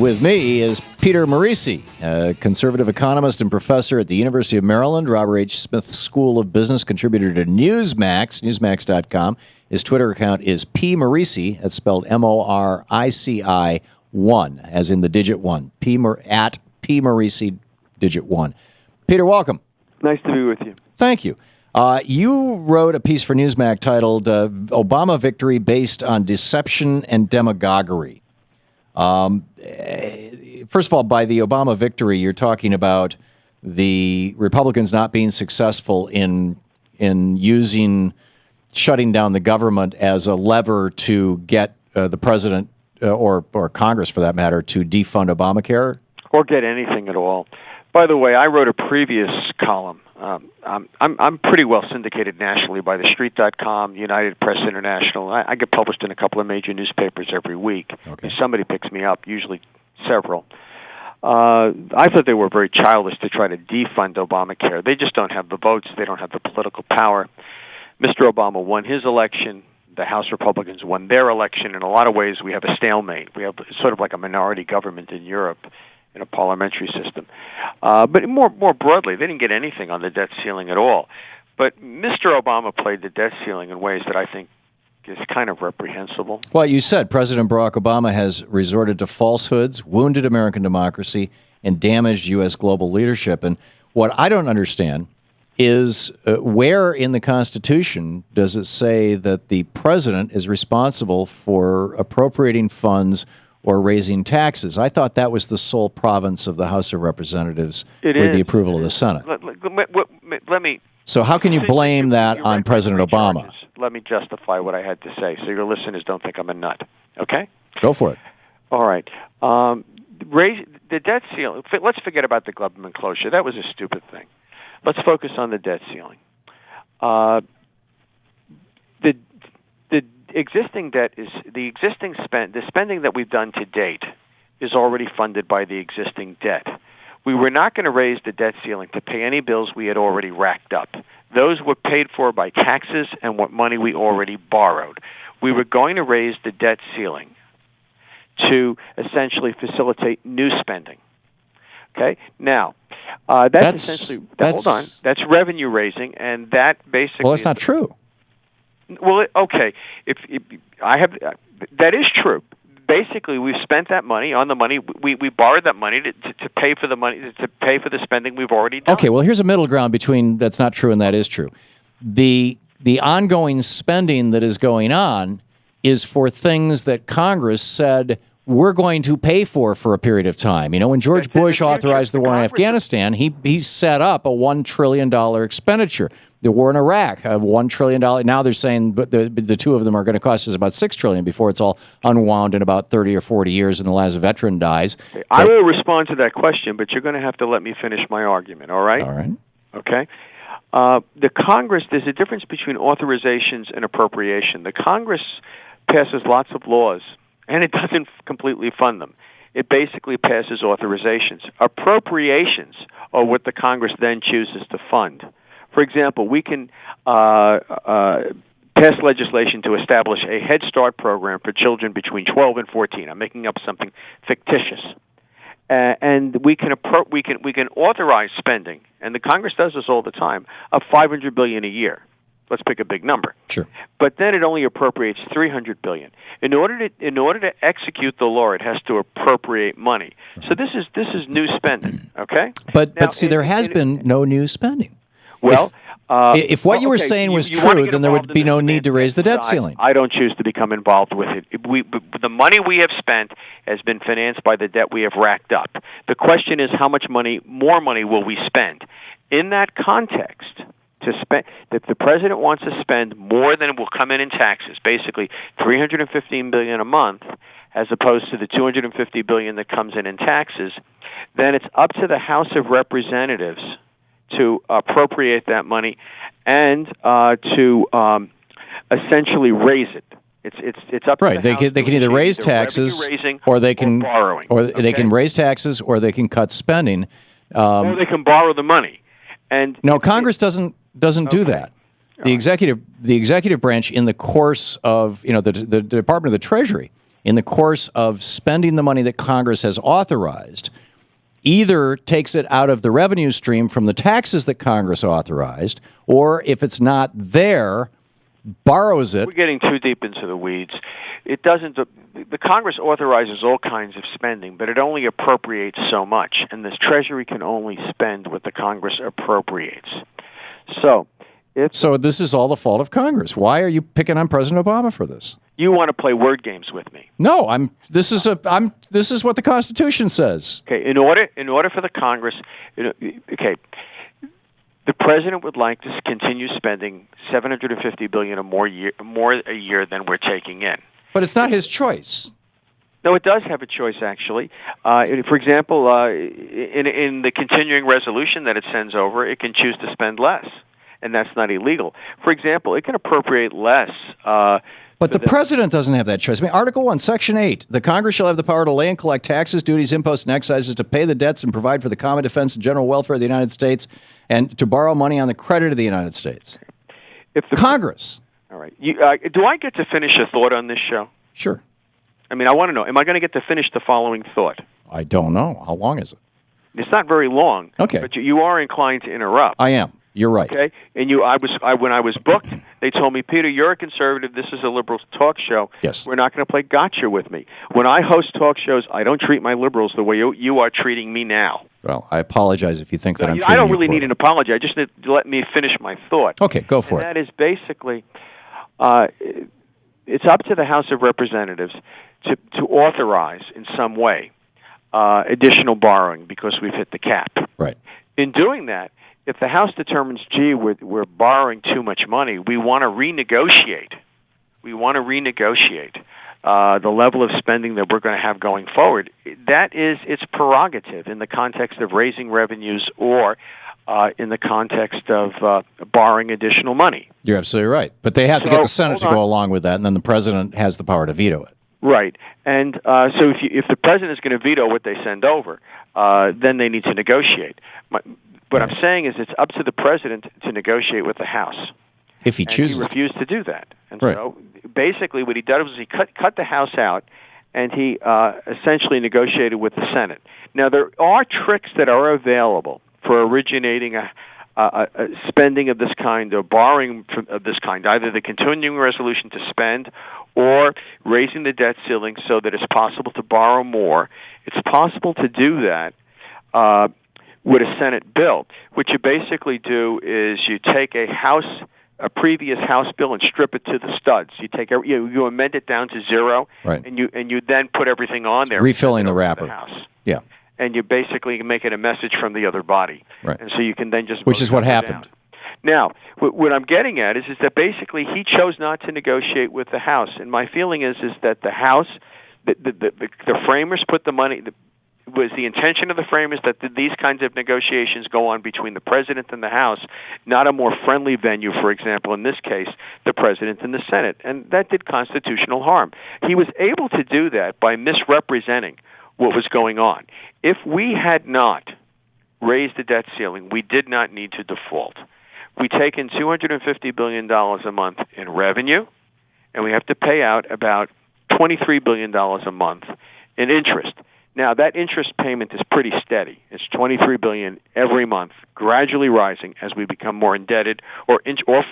With me is Peter Morici, a conservative economist and professor at the University of Maryland, Robert H. Smith School of Business, contributor to Newsmax, newsmax.com. His Twitter account is P. Morici. That's spelled M-O-R-I-C-I 1, as in the digit 1. At P. Morici, digit 1. Peter, welcome. Nice to be with you. Thank you. You wrote a piece for Newsmax titled Obama Victory Based on Deception and Demagoguery. First of all, by the Obama victory, you're talking about the Republicans not being successful in using shutting down the government as a lever to get the president or Congress, for that matter, to defund Obamacare? Or get anything at all. By the way, I wrote a previous column. I'm pretty well syndicated nationally by TheStreet.com, United Press International. I get published in a couple of major newspapers every week. Okay. Somebody picks me up, usually several. I thought they were very childish to try to defund Obamacare. They just don't have the votes. They don't have the political power. Mr. Obama won his election. The House Republicans won their election. In a lot of ways, we have a stalemate. We have sort of like a minority government in Europe in a parliamentary system. But more broadly, they didn't get anything on the debt ceiling at all. But Mr. Obama played the debt ceiling in ways that I think is kind of reprehensible. Well, you said President Barack Obama has resorted to falsehoods, wounded American democracy, and damaged U.S. global leadership. And what I don't understand is where in the Constitution does it say that the president is responsible for appropriating funds or raising taxes? I thought that was the sole province of the House of Representatives with the approval of the Senate. Let me. So how can you blame that on President Obama? Charges. Let me justify what I had to say so your listeners don't think I'm a nut. Okay? Go for it. All right. Raise the debt ceiling. Let's forget about the government closure. That was a stupid thing. Let's focus on the debt ceiling. The existing debt is the spending that we've done to date is already funded by the existing debt. We were not going to raise the debt ceiling to pay any bills we had already racked up. Those were paid for by taxes and what money we already borrowed. We were going to raise the debt ceiling to essentially facilitate new spending. Okay? Now, that's essentially, hold on, that's revenue raising, and that basically... Well, that's not true. Well, okay, that is true. Basically, we've spent that money on the money. We borrowed that money to pay for the money to pay for the spending we've already done. Okay, well, here's a middle ground between that's not true and that is true. The ongoing spending that is going on is for things that Congress said we're going to pay for a period of time. You know, when George Bush authorized the war in Afghanistan, he set up a $1 trillion expenditure. The war in Iraq, $1 trillion. Now they're saying the two of them are going to cost us about $6 trillion before it's all unwound in about 30 or 40 years and the last veteran dies. I will respond to that question, but you're going to have to let me finish my argument, all right? All right. Okay. The Congress, there's a difference between authorizations and appropriation. The Congress passes lots of laws, and it doesn't completely fund them. It basically passes authorizations. Appropriations are what the Congress then chooses to fund. For example, we can pass legislation to establish a Head Start program for children between 12 and 14. I'm making up something fictitious. And we can authorize spending, and the Congress does this all the time, of $500 billion a year. Let's pick a big number. Sure. But then it only appropriates $300 billion. In order to execute the law, it has to appropriate money. So this is new spending. Okay. But see, there has been no new spending. Well, if what you were saying was true, then there would be no need to raise the debt ceiling. I don't choose to become involved with it. The money we have spent has been financed by the debt we have racked up. The question is, how much more money will we spend? In that context, if the president wants to spend more than will come in taxes, basically $315 billion a month, as opposed to the $250 billion that comes in taxes, then it's up to the House of Representatives to appropriate that money and to essentially raise it. It's up to right. the House. They can either raise taxes, or they can borrowing, they can raise taxes, or they can cut spending, or they can borrow the money. And no, Congress doesn't do that. The executive branch, in the course of the Department of the Treasury, in the course of spending the money that Congress has authorized, either takes it out of the revenue stream from the taxes that Congress authorized, or if it's not there, borrows it. We're getting too deep into the weeds. It doesn't. The Congress authorizes all kinds of spending, but it only appropriates so much, and the Treasury can only spend what the Congress appropriates. So this is all the fault of Congress. Why are you picking on President Obama for this? You want to play word games with me? No, This is what the Constitution says. Okay. In order for the Congress, okay. The president would like to continue spending $750 billion or more a year than we're taking in. But it's not his choice. No, it does have a choice, actually. For example, in the continuing resolution that it sends over, it can choose to spend less, and that's not illegal. For example, it can appropriate less. But the president doesn't have that choice. I mean, Article 1, Section 8, the Congress shall have the power to lay and collect taxes, duties, imposts, and excises, to pay the debts and provide for the common defense and general welfare of the United States, and to borrow money on the credit of the United States. Congress. All right. Do I get to finish a thought on this show? Sure. I mean, I want to know, am I going to get to finish the following thought? I don't know. How long is it? It's not very long. Okay. But you are inclined to interrupt. I am. You're right. Okay, and when I was booked, they told me, Peter, you're a conservative. This is a liberal talk show. Yes. We're not going to play gotcha with me. When I host talk shows, I don't treat my liberals the way you are treating me now. Well, I apologize if you think that I'm treating I don't you really need an apology. I just need to let me finish my thought. Okay, go for it. That is basically, it's up to the House of Representatives to authorize in some way additional borrowing because we've hit the cap. Right. In doing that, if the House determines, gee, we're borrowing too much money, we want to renegotiate. We want to renegotiate the level of spending that we're going to have going forward. That is its prerogative in the context of raising revenues or in the context of borrowing additional money. You're absolutely right. But they have to get the Senate to go along with that, and then the president has the power to veto it. Right. And so if the president is going to veto what they send over, then they need to negotiate. What I'm saying is it's up to the president to negotiate with the House. If he chooses. He refused to do that. And right. So basically what he did was he cut the House out, and he essentially negotiated with the Senate. Now, there are tricks that are available for originating a spending of this kind or borrowing of this kind, either the continuing resolution to spend or raising the debt ceiling so that it's possible to borrow more. It's possible to do that with a Senate bill. What you basically do is you take a previous House bill and strip it to the studs. You amend it down to zero, right. and you then put everything on there, refilling the wrapper. The House. Yeah. And you basically make it a message from the other body. Right. And so you can then just which is what happened. Down. Now, what I'm getting at is that basically he chose not to negotiate with the House, and my feeling is that the House, the framers put the money. Was the intention of the framers that these kinds of negotiations go on between the president and the House, not a more friendly venue, for example, in this case, the president and the Senate, and that did constitutional harm. He was able to do that by misrepresenting what was going on. If we had not raised the debt ceiling, we did not need to default. We take in $250 billion a month in revenue, and we have to pay out about $23 billion a month in interest. Now, that interest payment is pretty steady. It's $23 billion every month, gradually rising as we become more indebted, or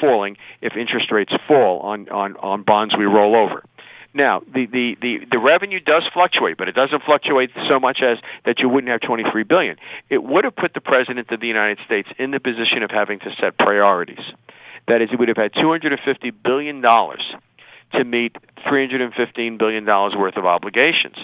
falling if interest rates fall on bonds we roll over. Now, the revenue does fluctuate, but it doesn't fluctuate so much as that you wouldn't have $23 billion. It would have put the President of the United States in the position of having to set priorities. That is, he would have had $250 billion to meet $315 billion worth of obligations.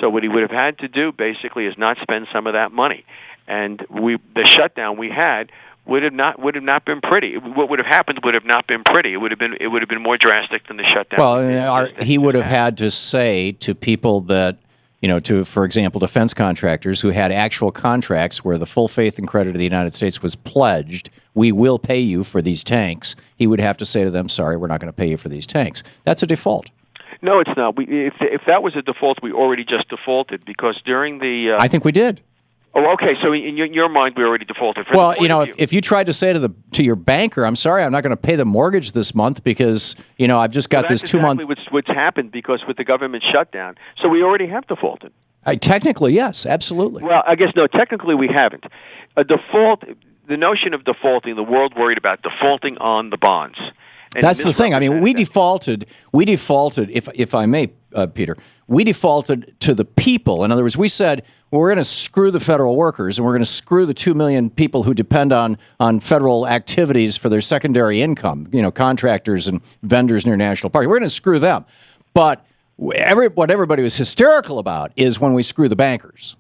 So what he would have had to do basically is not spend some of that money. And the shutdown we had would have not been pretty. What would have happened would have not been pretty. It would have been more drastic than the shutdown. Well, he would have had to say to people that, for example, defense contractors who had actual contracts where the full faith and credit of the United States was pledged, we will pay you for these tanks. He would have to say to them, sorry, we're not going to pay you for these tanks. That's a default. No, it's not. If that was a default, we already just defaulted because during the... I think we did. Oh, okay. So in your mind, we already defaulted. Well, if you tried to say to your banker, "I'm sorry, I'm not going to pay the mortgage this month because I've just got this 2 month." That's exactly what's happened because with the government shutdown, so we already have defaulted. Technically, yes, absolutely. Well, I guess no. Technically, we haven't. A default. The notion of defaulting, the world worried about defaulting on the bonds. And that's the thing. I mean, we defaulted. If I may, Peter, we defaulted to the people. In other words, we said, well, we're going to screw the federal workers, and we're going to screw the 2 million people who depend on federal activities for their secondary income. Contractors and vendors near national parks. We're going to screw them. But what everybody was hysterical about is when we screw the bankers.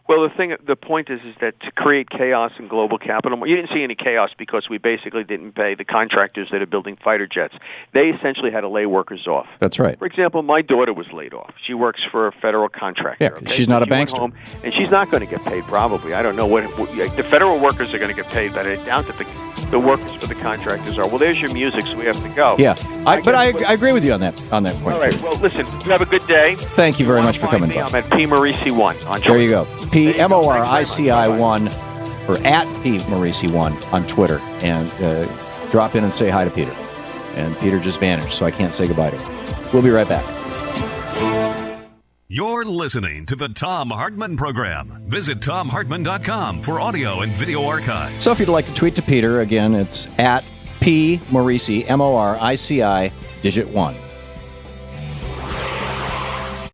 Well, the point is that to create chaos in global capital, you didn't see any chaos because we basically didn't pay the contractors that are building fighter jets. They essentially had to lay workers off. That's right. For example, my daughter was laid off. She works for a federal contractor. Yeah, okay? She's not a bankster. Home, and she's not going to get paid, probably. I don't know what the federal workers are going to get paid, but I doubt that the workers for the contractors are. Well, there's your music, so we have to go. Yeah, I agree with you on that point. All right. Well, listen, you have a good day. Thank you very much for coming by. I'm at P. Morici1 on Twitter. There you go. PMORICI1 or at P. Morici1 on Twitter. And drop in and say hi to Peter. And Peter just vanished, so I can't say goodbye to him. We'll be right back. You're listening to the Thom Hartmann Program. Visit ThomHartmann.com for audio and video archives. So if you'd like to tweet to Peter, again, it's at P. Morici, MORICI, digit 1.